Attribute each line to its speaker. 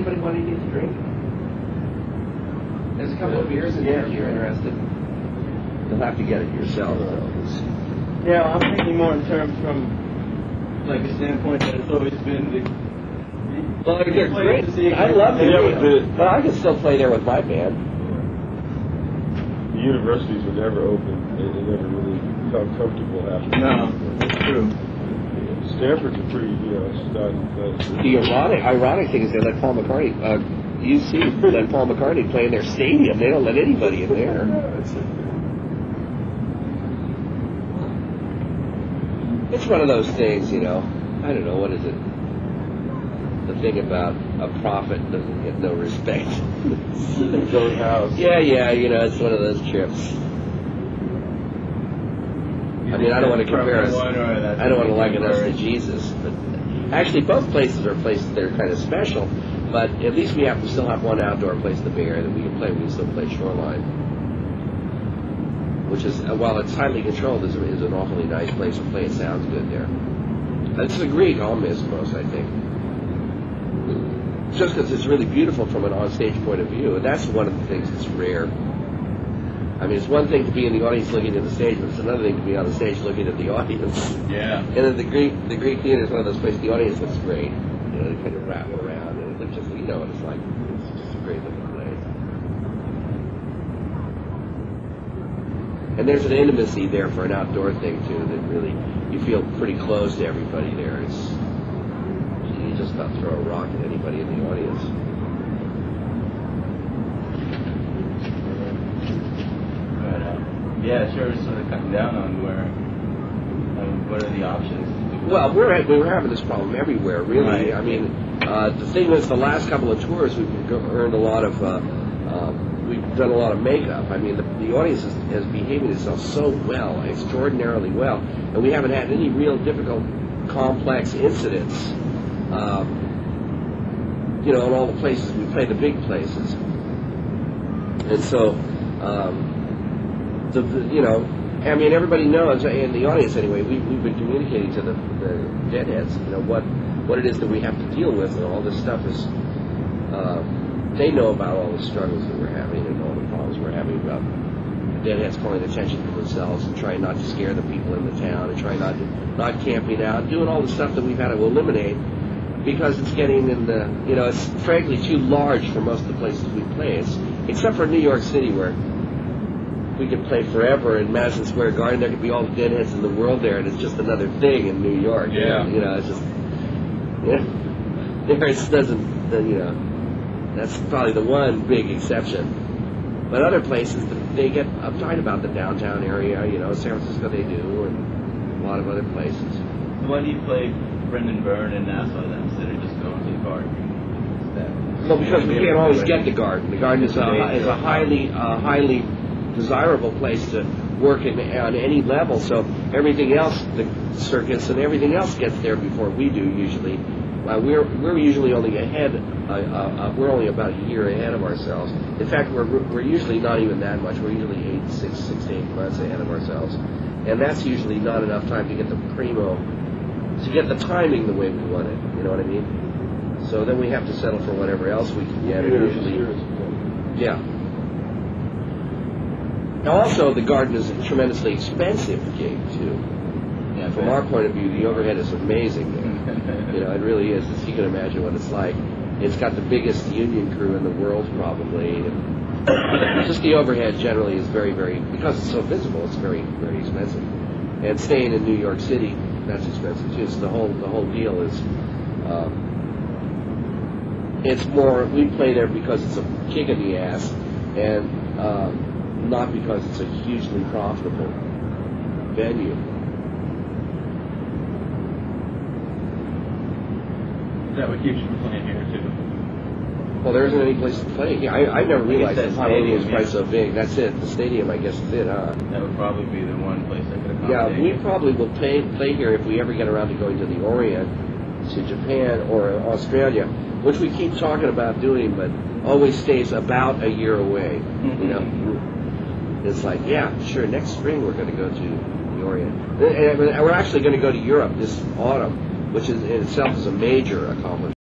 Speaker 1: anybody want anything to drink? There's a couple of beers in there if you're interested. You'll have to get it yourself, though.
Speaker 2: Yeah, I'm thinking more in terms from like a standpoint that it's always been the.
Speaker 1: Well, they're great. I love it, but I can still play there with my band.
Speaker 3: The universities were never open. They never really felt comfortable after.
Speaker 2: No, that's true.
Speaker 3: Stanford's a pretty, stunning place.
Speaker 1: The ironic thing is they let Paul McCartney, UC let Paul McCartney play in their stadium. They don't let anybody in there. It's one of those things, I don't know, what is it? The thing about a prophet doesn't get no respect. Yeah, it's one of those trips. I mean, I don't want to compare us. I don't want to liken us to Jesus, but actually, both places are places that are kind of special. But at least we still have one outdoor place in the Bay Area that we can play. We can still play Shoreline, which is, while it's highly controlled, is an awfully nice place to play. It sounds good there. It's the Greek I'll miss most, I think, just because it's really beautiful from an on-stage point of view, and that's one of the things that's rare. I mean, it's one thing to be in the audience looking at the stage, but it's another thing to be on the stage looking at the audience.
Speaker 2: Yeah.
Speaker 1: And then the Greek theater is one of those places. The audience looks great. They kind of wrap around, and it looks just, what it's like. It's just a great looking place. And there's an intimacy there for an outdoor thing too. That really, you feel pretty close to everybody there. You just about throw a rock at anybody in the audience.
Speaker 2: Yeah, sure. Sort of cutting down on what are the options?
Speaker 1: Well, we were having this problem everywhere, really.
Speaker 2: Right.
Speaker 1: I mean, the thing was, the last couple of tours, we've earned a lot of, we've done a lot of makeup. I mean, the audience is behaving itself so well, extraordinarily well, and we haven't had any real difficult, complex incidents. In all the places we play, the big places, and so. I mean, everybody knows, in the audience anyway, we've been communicating to the Deadheads, what it is that we have to deal with, and all this stuff is, they know about all the struggles that we're having and all the problems we're having about the Deadheads calling attention to themselves and trying not to scare the people in the town and trying not camping out, doing all the stuff that we've had to eliminate because it's getting in the, it's frankly too large for most of the places we play. Except for New York City, where we could play forever in Madison Square Garden. There could be all the Deadheads in the world there, and it's just another thing in New York.
Speaker 2: Yeah.
Speaker 1: It's just, it doesn't, that's probably the one big exception. But other places, they get uptight about the downtown area. San Francisco they do, and a lot of other places.
Speaker 2: Why do you play Brendan Byrne and Nassau then instead of just going to the Garden?
Speaker 1: Well, because we can't always get the Garden. The Garden is a highly desirable place to work on any level, so everything else, the circus and everything else gets there before we do usually. We're usually only ahead, we're only about a year ahead of ourselves. In fact, we're usually not even that much. We're usually 6 to 8 months ahead of ourselves, and that's usually not enough time to get the the timing the way we want it, you know what I mean? So then we have to settle for whatever else we can get. Yeah. Now also, the Garden is a tremendously expensive gig, too.
Speaker 2: Yeah,
Speaker 1: from our point of view, the overhead is amazing there. It really is. As you can imagine what it's like. It's got the biggest union crew in the world, probably. And just the overhead generally is very, very, because it's so visible, it's very, very expensive. And staying in New York City, that's expensive too. So the whole deal is, it's more, we play there because it's a kick in the ass, and not because it's a hugely profitable venue.
Speaker 2: Is that what keeps you from playing here too?
Speaker 1: Well, there isn't any place to play here. I never realized that Honolulu was quite so big. That's it. The stadium, I guess, is it, huh?
Speaker 2: That would probably be the one place that could accommodate.
Speaker 1: Yeah, we probably will play here if we ever get around to going to the Orient, to Japan or Australia, which we keep talking about doing, but always stays about a year away. It's like, yeah, sure, next spring we're going to go to the Orient. And we're actually going to go to Europe this autumn, which in itself is a major accomplishment.